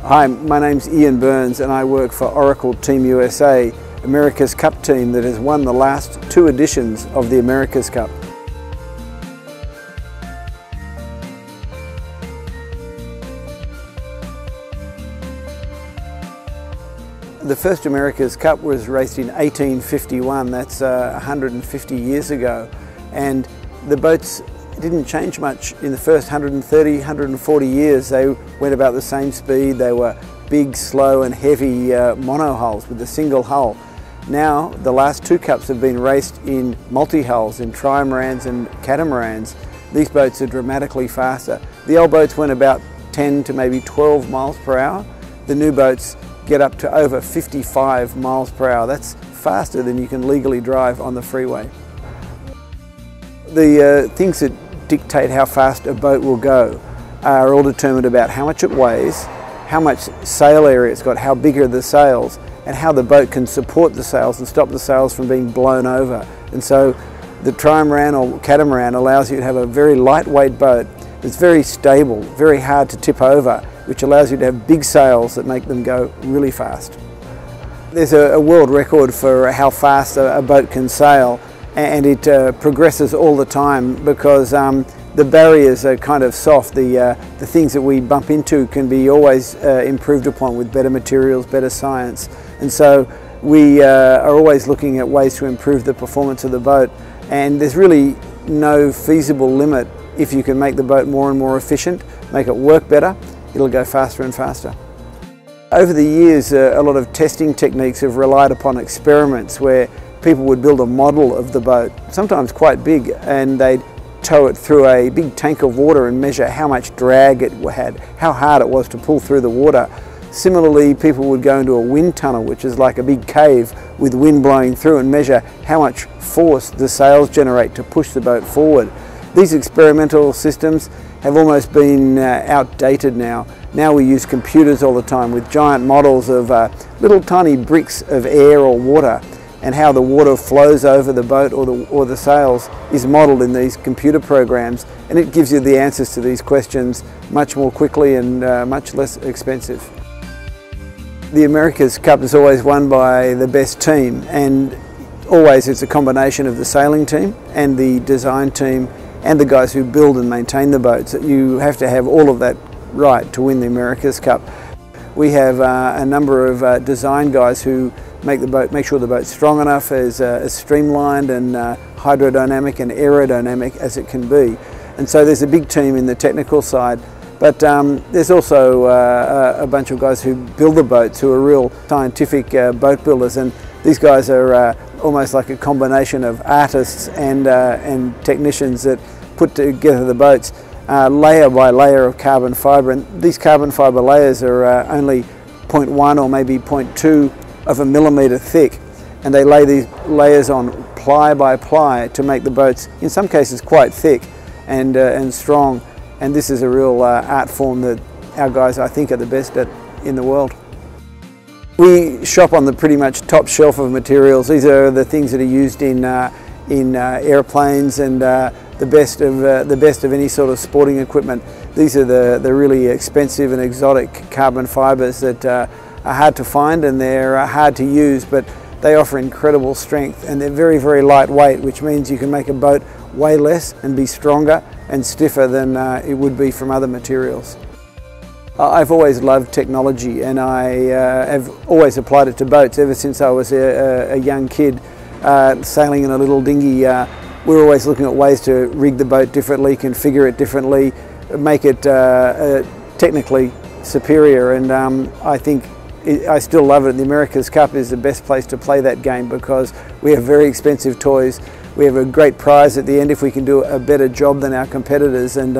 Hi, my name's Ian Burns and I work for Oracle Team USA, America's Cup team that has won the last 2 editions of the America's Cup. The first America's Cup was raced in 1851, that's 150 years ago, and the boats didn't change much in the first 130, 140 years. They went about the same speed. They were big, slow and heavy monohulls with a single hull. Now the last 2 cups have been raced in multi-hulls, in trimarans and catamarans. These boats are dramatically faster. The old boats went about 10 to maybe 12 miles per hour. The new boats get up to over 55 miles per hour. That's faster than you can legally drive on the freeway. The things that dictate how fast a boat will go are all determined about how much it weighs, how much sail area it's got, how big are the sails, and how the boat can support the sails and stop the sails from being blown over. And so the trimaran or catamaran allows you to have a very lightweight boat that's very stable, very hard to tip over, which allows you to have big sails that make them go really fast. There's a world record for how fast a boat can sail, and it progresses all the time because the barriers are kind of soft. The things that we bump into can be always improved upon with better materials, better science. And so we are always looking at ways to improve the performance of the boat, and there's really no feasible limit. If you can make the boat more and more efficient, make it work better, it'll go faster and faster. Over the years, a lot of testing techniques have relied upon experiments where people would build a model of the boat, sometimes quite big, and they'd tow it through a big tank of water and measure how much drag it had, how hard it was to pull through the water. Similarly, people would go into a wind tunnel, which is like a big cave with wind blowing through, and measure how much force the sails generate to push the boat forward. These experimental systems have almost been outdated now. Now we use computers all the time with giant models of little tiny bricks of air or water, and how the water flows over the boat or the sails is modelled in these computer programs, and it gives you the answers to these questions much more quickly and much less expensive. The America's Cup is always won by the best team, and always it's a combination of the sailing team and the design team and the guys who build and maintain the boats. You have to have all of that right to win the America's Cup. We have a number of design guys who make sure the boat's strong enough, as streamlined and hydrodynamic and aerodynamic as it can be. And so there's a big team in the technical side, but there's also a bunch of guys who build the boats who are real scientific boat builders, and these guys are almost like a combination of artists and technicians that put together the boats layer by layer of carbon fibre, and these carbon fibre layers are only 0.1 or maybe 0.2 of a millimetre thick, and they lay these layers on ply by ply to make the boats, in some cases, quite thick and strong. And this is a real art form that our guys, I think, are the best at in the world. We shop on the pretty much top shelf of materials. These are the things that are used in airplanes and the best of any sort of sporting equipment. These are the really expensive and exotic carbon fibres that are hard to find, and they're hard to use, but they offer incredible strength, and they're very, very lightweight, which means you can make a boat weigh less and be stronger and stiffer than it would be from other materials. I've always loved technology, and I have always applied it to boats ever since I was a young kid sailing in a little dinghy. We're always looking at ways to rig the boat differently, configure it differently, make it technically superior, and I think I still love it. The America's Cup is the best place to play that game because we have very expensive toys. We have a great prize at the end if we can do a better job than our competitors, and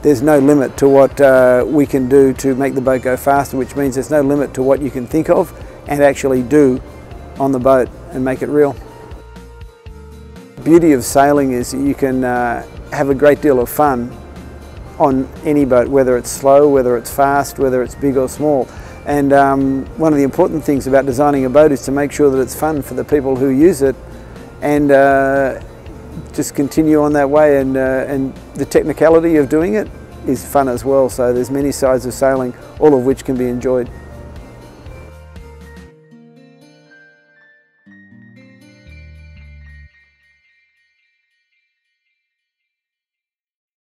there's no limit to what we can do to make the boat go faster, which means there's no limit to what you can think of and actually do on the boat and make it real. The beauty of sailing is that you can have a great deal of fun on any boat, whether it's slow, whether it's fast, whether it's big or small. And one of the important things about designing a boat is to make sure that it's fun for the people who use it, and just continue on that way, and the technicality of doing it is fun as well. So there's many sides of sailing, all of which can be enjoyed.